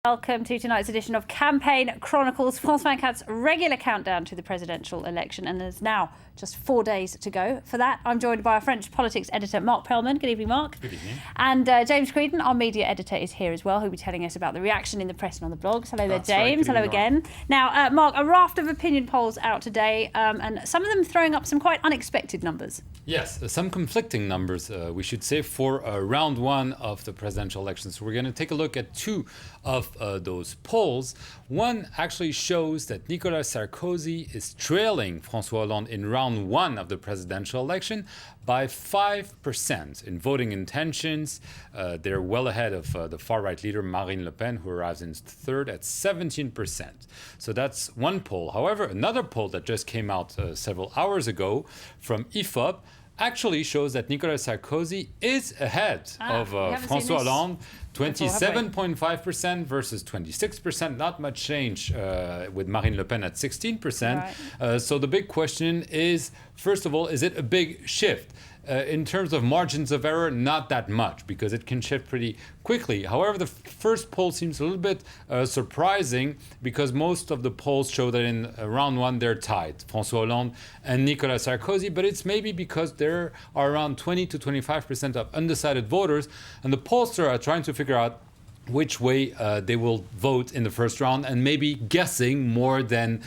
Welcome to tonight's edition of Campaign Chronicles, France 24's regular countdown to the presidential election, and there's now just 4 days to go. For that, I'm joined by our French politics editor, Mark Perlman. Good evening, Mark. Good evening. And James Creedon, our media editor, is here as well, who'll be telling us about the reaction in the press and on the blogs. Hello there, James. Right. Hello again. Now, Mark, a raft of opinion polls out today, and some of them throwing up some quite unexpected numbers. Yes, some conflicting numbers, we should say, for round one of the presidential election. So we're going to take a look at two of those polls. One actually shows that Nicolas Sarkozy is trailing François Hollande in round one of the presidential election by 5% in voting intentions. They're well ahead of the far-right leader Marine Le Pen, who arrives in third at 17%. So that's one poll. However, another poll that just came out several hours ago from IFOP actually shows that Nicolas Sarkozy is ahead of François Hollande, 27.5% versus 26%. Not much change with Marine Le Pen at 16%. Right. So the big question is, first of all, is it a big shift? In terms of margins of error, not that much, because it can shift pretty quickly. However, the first poll seems a little bit surprising, because most of the polls show that in round one they're tied, François Hollande and Nicolas Sarkozy, but it's maybe because there are around 20 to 25% of undecided voters, and the pollsters are trying to figure out which way they will vote in the first round, and maybe guessing more than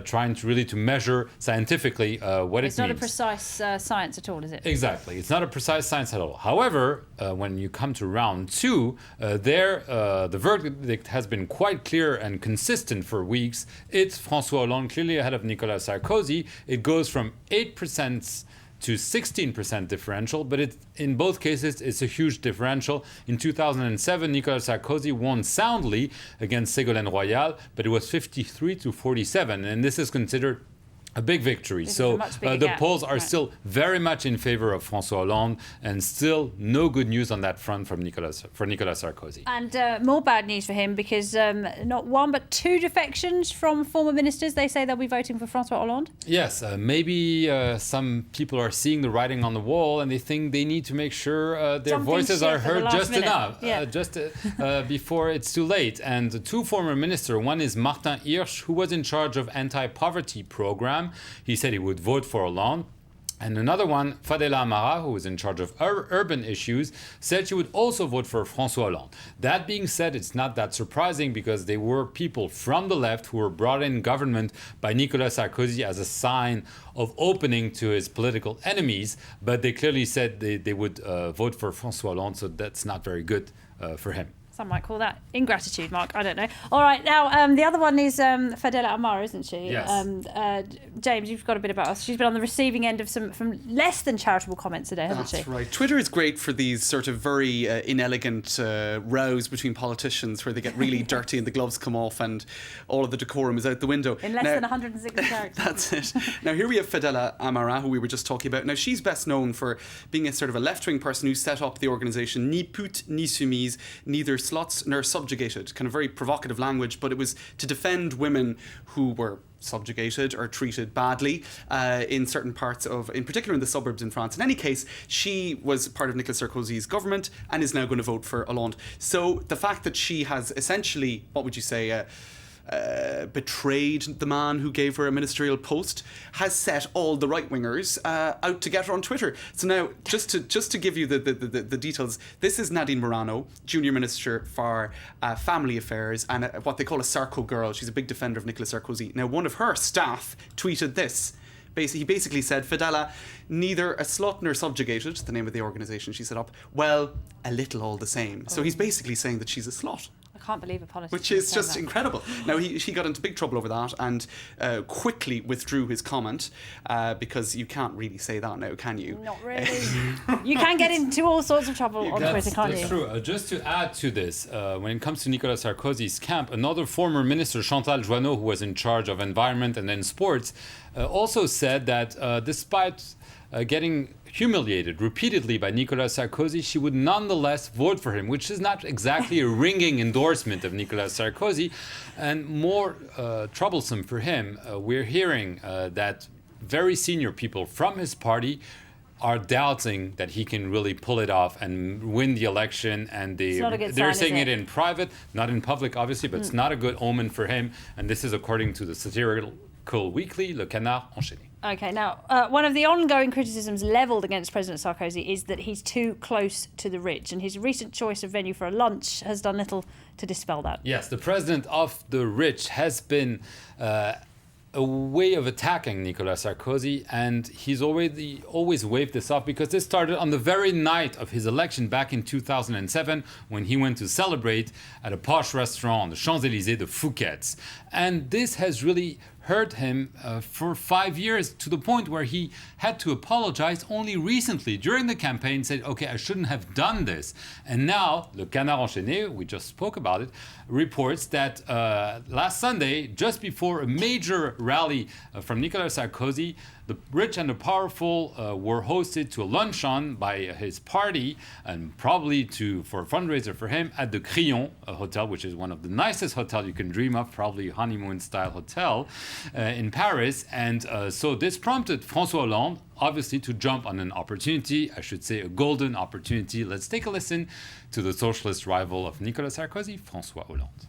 trying to really measure scientifically what it means. It's not a precise science at all, is it? Exactly. It's not a precise science at all. However, when you come to round two, the verdict has been quite clear and consistent for weeks. It's François Hollande clearly ahead of Nicolas Sarkozy. It goes from 8% to 16% differential, but in both cases, it's a huge differential. In 2007, Nicolas Sarkozy won soundly against Ségolène Royal, but it was 53 to 47, and this is considered a big victory. So the polls are still very much in favor of François Hollande, and still no good news on that front for Nicolas Sarkozy. And more bad news for him, because not one but two defections from former ministers. They say they'll be voting for François Hollande. Yes, maybe some people are seeing the writing on the wall, and they think they need to make sure their voices are heard just enough, before it's too late. And the two former ministers, one is Martin Hirsch, who was in charge of anti-poverty program. He said he would vote for Hollande. And another one, Fadela Amara, who was in charge of urban issues, said she would also vote for François Hollande. That being said, it's not that surprising, because they were people from the left who were brought in government by Nicolas Sarkozy as a sign of opening to his political enemies. But they clearly said they would vote for François Hollande, so that's not very good for him. Some might call that ingratitude, Mark. I don't know. All right, now the other one is Fadela Amara, isn't she? Yes. James, you've got a bit about us. She's been on the receiving end of some less than charitable comments today, hasn't she? That's right. Twitter is great for these sort of very inelegant rows between politicians, where they get really dirty and the gloves come off and all of the decorum is out the window. In less than 160 characters. That's it. Now here we have Fadela Amara, who we were just talking about. Now she's best known for being a sort of a left-wing person who set up the organisation Ni Pute Ni Soumise, neither sluts nor subjugated. Kind of very provocative language, but it was to defend women who were subjugated or treated badly in certain parts of, in particular in the suburbs in France. In any case, she was part of Nicolas Sarkozy's government and is now going to vote for Hollande. So the fact that she has essentially, what would you say, betrayed the man who gave her a ministerial post has set all the right-wingers out to get her on Twitter. So now, just to give you the details, this is Nadine Morano, Junior Minister for Family Affairs, and what they call a Sarko girl. She's a big defender of Nicolas Sarkozy. Now, one of her staff tweeted this. He basically said, Fadela, neither a slut nor subjugated, the name of the organisation she set up, well, a little all the same. So he's basically saying that she's a slut. I can't believe a politician. Which is just incredible. Now, he got into big trouble over that and quickly withdrew his comment, because you can't really say that now, can you? Not really. You can get into all sorts of trouble on Twitter, can't you? That's true. Just to add to this, when it comes to Nicolas Sarkozy's camp, another former minister, Chantal Joanneau, who was in charge of environment and then sports, also said that despite getting humiliated repeatedly by Nicolas Sarkozy, she would nonetheless vote for him, which is not exactly a ringing endorsement of Nicolas Sarkozy. And more troublesome for him, we're hearing that very senior people from his party are doubting that he can really pull it off and win the election. And they're saying it in private, not in public, obviously, but it's not a good omen for him. And this is according to the satirical weekly Le Canard Enchaîné. Okay, now, one of the ongoing criticisms levelled against President Sarkozy is that he's too close to the rich, and his recent choice of venue for a lunch has done little to dispel that. Yes, the president of the rich has been a way of attacking Nicolas Sarkozy, and he's always waved this off because this started on the very night of his election back in 2007 when he went to celebrate at a posh restaurant on the Champs-Élysées, the Fouquet's. And this has really hurt him for 5 years, to the point where he had to apologize only recently during the campaign, said, okay, I shouldn't have done this. And now, Le Canard Enchaîné, we just spoke about it, reports that last Sunday, just before a major rally from Nicolas Sarkozy, the rich and the powerful were hosted to a luncheon by his party, and probably for a fundraiser for him at the Crillon hotel, which is one of the nicest hotels you can dream of, probably honeymoon-style hotel in Paris. And so this prompted François Hollande, obviously, to jump on an opportunity, I should say a golden opportunity. Let's take a listen to the socialist rival of Nicolas Sarkozy, François Hollande.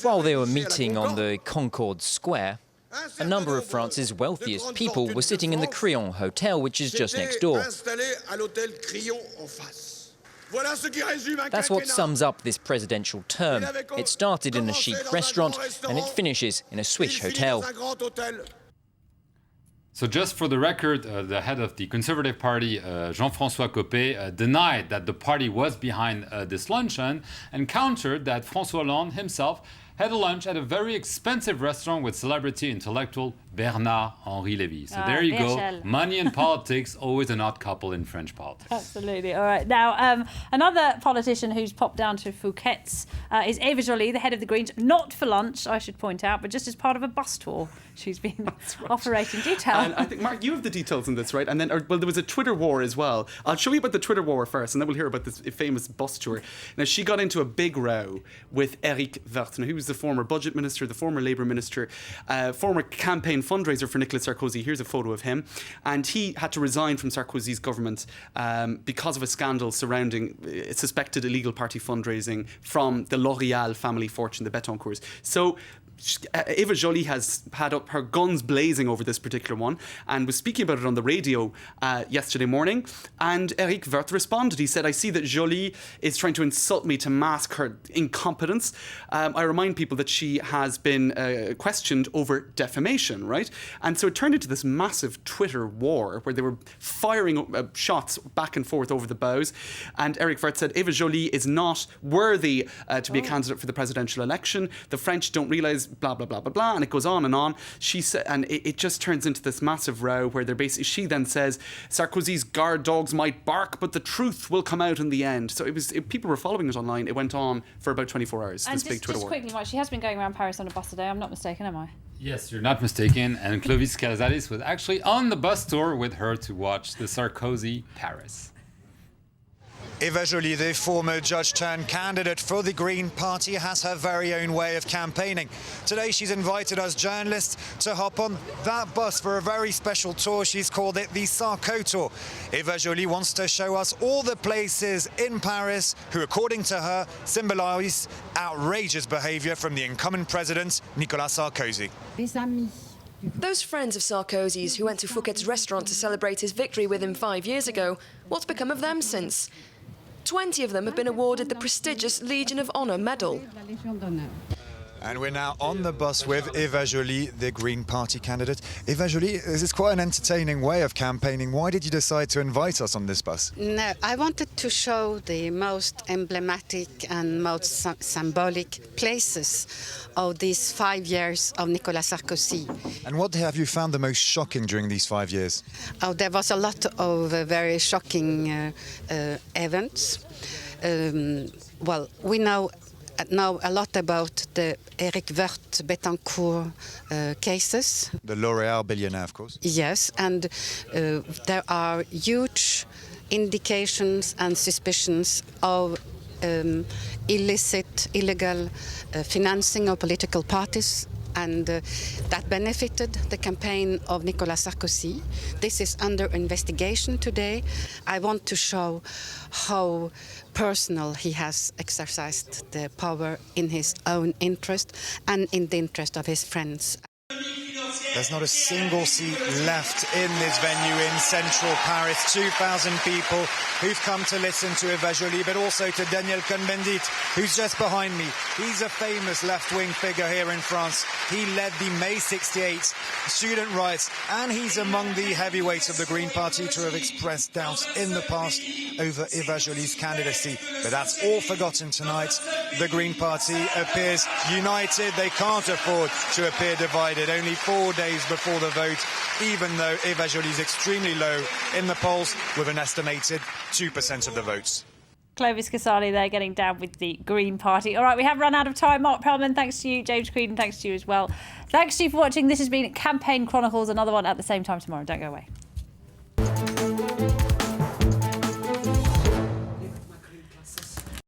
While they were meeting on the Concorde Square, a number of France's wealthiest people were sitting in the Crillon Hotel, which is just next door. That's what sums up this presidential term. It started in a chic restaurant and it finishes in a Swiss hotel. So just for the record, the head of the Conservative Party, Jean-François Copé, denied that the party was behind this luncheon and countered that François Hollande himself had a lunch at a very expensive restaurant with celebrity intellectual Bernard-Henri Lévy. So there you go. Money and politics, always an odd couple in French politics. Absolutely. All right. Now, another politician who's popped down to Fouquet's is Eva Joly, the head of the Greens. Not for lunch, I should point out, but just as part of a bus tour she's been operating. Detail. And I think, Mark, you have the details on this, right? And then, there was a Twitter war as well. I'll show you about the Twitter war first, and then we'll hear about this famous bus tour. Now, she got into a big row with Éric Woerth, who was the former budget minister, the former Labour minister, former campaign fundraiser for Nicolas Sarkozy. Here's a photo of him. And he had to resign from Sarkozy's government because of a scandal surrounding suspected illegal party fundraising from the L'Oréal family fortune, the Betancourts. So Eva Joly has had up her guns blazing over this particular one and was speaking about it on the radio yesterday morning. And Éric Woerth responded. He said, I see that Joly is trying to insult me to mask her incompetence. I remind people that she has been questioned over defamation, right? And so it turned into this massive Twitter war where they were firing shots back and forth over the bows. And Éric Woerth said, Eva Joly is not worthy to be a candidate for the presidential election. The French don't realise blah, blah, blah, blah, blah. And it goes on and on. She said, and it just turns into this massive row where they're basically, she then says, Sarkozy's guard dogs might bark, but the truth will come out in the end. So people were following it online. It went on for about 24 hours, and this big Twitter war. Quickly, Mike, she has been going around Paris on a bus today. I'm not mistaken, am I? Yes, you're not mistaken. And Clovis Casalis was actually on the bus tour with her to watch the Sarkozy Paris. Eva Joly, the former judge-turned-candidate for the Green Party, has her very own way of campaigning. Today she's invited us journalists to hop on that bus for a very special tour. She's called it the Sarko Tour. Eva Joly wants to show us all the places in Paris who, according to her, symbolise outrageous behaviour from the incumbent president, Nicolas Sarkozy. Those friends of Sarkozy's who went to Fouquet's restaurant to celebrate his victory with him 5 years ago, what's become of them since? 20 of them have been awarded the prestigious Legion of Honour medal. And we're now on the bus with Eva Joly, the Green Party candidate. Eva Joly, this is quite an entertaining way of campaigning. Why did you decide to invite us on this bus? No, I wanted to show the most emblematic and most symbolic places of these 5 years of Nicolas Sarkozy. And what have you found the most shocking during these 5 years? Oh, there was a lot of very shocking events. Well, we know a lot about the Éric Woerth Betancourt cases. The L'Oréal billionaire, of course. Yes, and there are huge indications and suspicions of illegal financing of political parties and that benefited the campaign of Nicolas Sarkozy. This is under investigation today. I want to show how personal he has exercised the power in his own interest and in the interest of his friends. There's not a single seat left in this venue in central Paris. 2,000 people who've come to listen to Eva Joly, but also to Daniel Cohn-Bendit, who's just behind me. He's a famous left-wing figure here in France. He led the May 68 student riots, and he's among the heavyweights of the Green Party to have expressed doubts in the past over Eva Joly's candidacy. But that's all forgotten tonight. The Green Party appears united. They can't afford to appear divided. Only 4 days before the vote, even though Eva Joly is extremely low in the polls with an estimated 2% of the votes. Clovis Casali there getting down with the Green Party. All right, we have run out of time. Mark Perlman, thanks to you. James Creedon, thanks to you as well. Thanks to you for watching. This has been Campaign Chronicles, another one at the same time tomorrow. Don't go away.